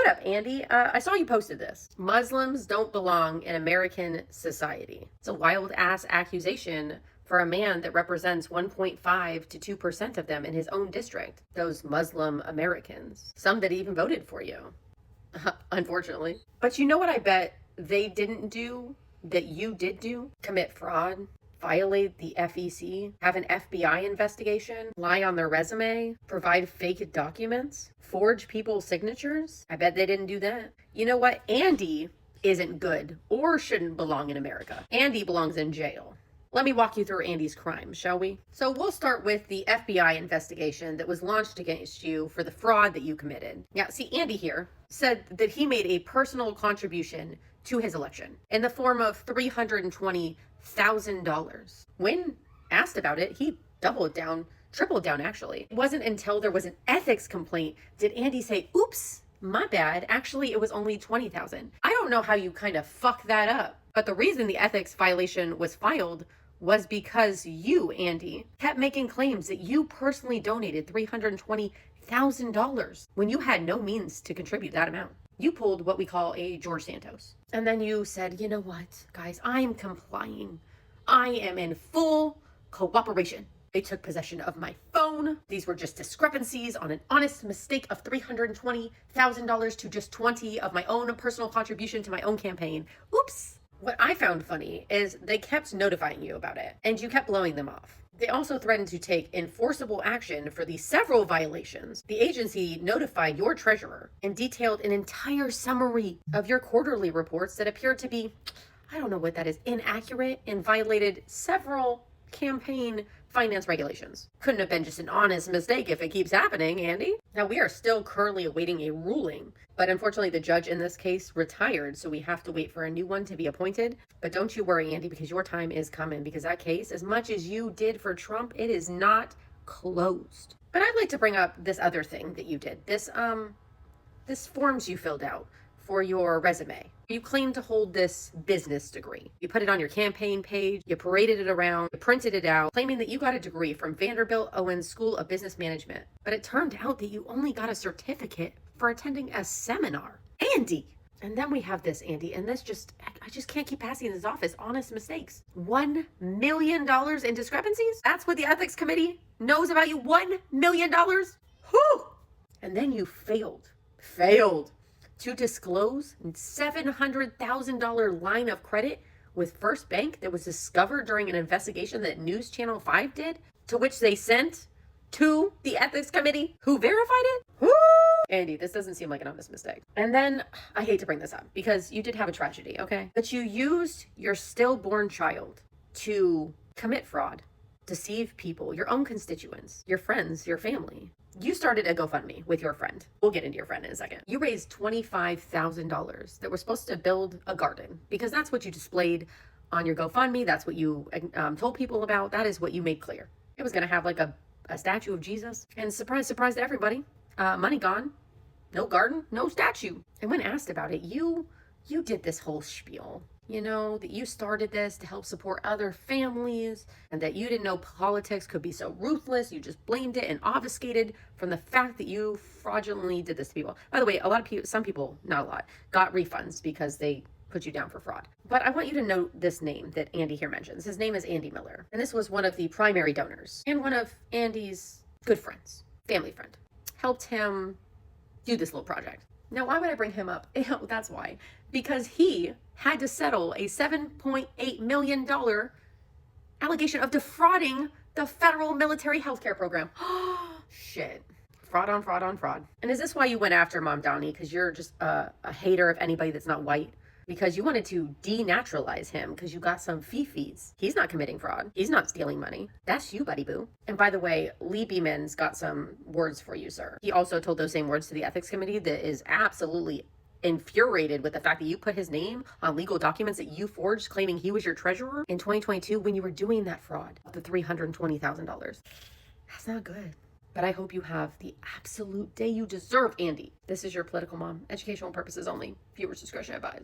What up, Andy? I saw you posted this. Muslims don't belong in American society. It's a wild ass accusation for a man that represents 1.5 to 2% of them in his own district. Those Muslim Americans. Some that even voted for you. Unfortunately. But you know what I bet they didn't do that you did do? Commit fraud, violate the FEC, have an FBI investigation, lie on their resume, provide fake documents, forge people's signatures. I bet they didn't do that. You know what? Andy isn't good or shouldn't belong in America. Andy belongs in jail. Let me walk you through Andy's crimes, shall we? So we'll start with the FBI investigation that was launched against you for the fraud that you committed. Now, see, Andy here said that he made a personal contribution to his election in the form of $320,000. When asked about it, he doubled down, tripled down actually. It wasn't until there was an ethics complaint did Andy say, oops, my bad. Actually, it was only $20,000. I don't know how you kind of fuck that up. But the reason the ethics violation was filed was because you, Andy, kept making claims that you personally donated $320,000 when you had no means to contribute that amount. You pulled what we call a George Santos. And then you said, you know what, guys, I'm complying. I am in full cooperation. They took possession of my phone. These were just discrepancies on an honest mistake of $320,000 to just 20 of my own personal contribution to my own campaign. Oops. What I found funny is they kept notifying you about it, and you kept blowing them off. They also threatened to take enforceable action for the several violations. The agency notified your treasurer and detailed an entire summary of your quarterly reports that appeared to be, I don't know what that is, inaccurate and violated several campaign finance regulations. Couldn't have been just an honest mistake if it keeps happening, Andy. Now, we are still currently awaiting a ruling, but unfortunately the judge in this case retired, so we have to wait for a new one to be appointed. But don't you worry, Andy, because your time is coming, because that case, as much as you did for Trump, it is not closed. But I'd like to bring up this other thing that you did. This forms you filled out for your resume. You claim to hold this business degree. You put it on your campaign page, you paraded it around, you printed it out, claiming that you got a degree from Vanderbilt Owens School of Business Management. But it turned out that you only got a certificate for attending a seminar. Andy! And then we have this, Andy, and this I just can't keep passing this off as honest mistakes. $1 million in discrepancies? That's what the ethics committee knows about you? $1 million? Whew! And then you failed to disclose a $700,000 line of credit with First Bank that was discovered during an investigation that News Channel 5 did, to which they sent to the ethics committee who verified it? Woo! Andy, this doesn't seem like an honest mistake. And then, I hate to bring this up because you did have a tragedy, okay? But you used your stillborn child to commit fraud, deceive people, your own constituents, your friends, your family. You started a GoFundMe with your friend. We'll get into your friend in a second. You raised $25,000 that were supposed to build a garden because that's what you displayed on your GoFundMe. That's what you told people about. That is what you made clear. It was going to have like a statue of Jesus. And surprise, surprise to everybody, money gone, no garden, no statue. And when asked about it, you did this whole spiel. You know, that you started this to help support other families and that you didn't know politics could be so ruthless. You just blamed it and obfuscated from the fact that you fraudulently did this to people. By the way, a lot of people, some people, not a lot, got refunds because they put you down for fraud. But I want you to note this name that Andy here mentions. His name is Andy Miller. And this was one of the primary donors and one of Andy's good friends, family friend. Helped him do this little project. Now, why would I bring him up? That's why. Because he had to settle a $7.8 million allegation of defrauding the federal military healthcare program. Shit. Fraud on fraud on fraud. And is this why you went after Mom Downey? Because you're just a hater of anybody that's not white? Because you wanted to denaturalize him because you got some fee-fees. He's not committing fraud. He's not stealing money. That's you, buddy boo. And by the way, Lee Beeman's got some words for you, sir. He also told those same words to the ethics committee that is absolutely infuriated with the fact that you put his name on legal documents that you forged claiming he was your treasurer in 2022 when you were doing that fraud, the $320,000. That's not good. But I hope you have the absolute day you deserve, Andy. This is your political mom. Educational purposes only. Viewers discretion advised.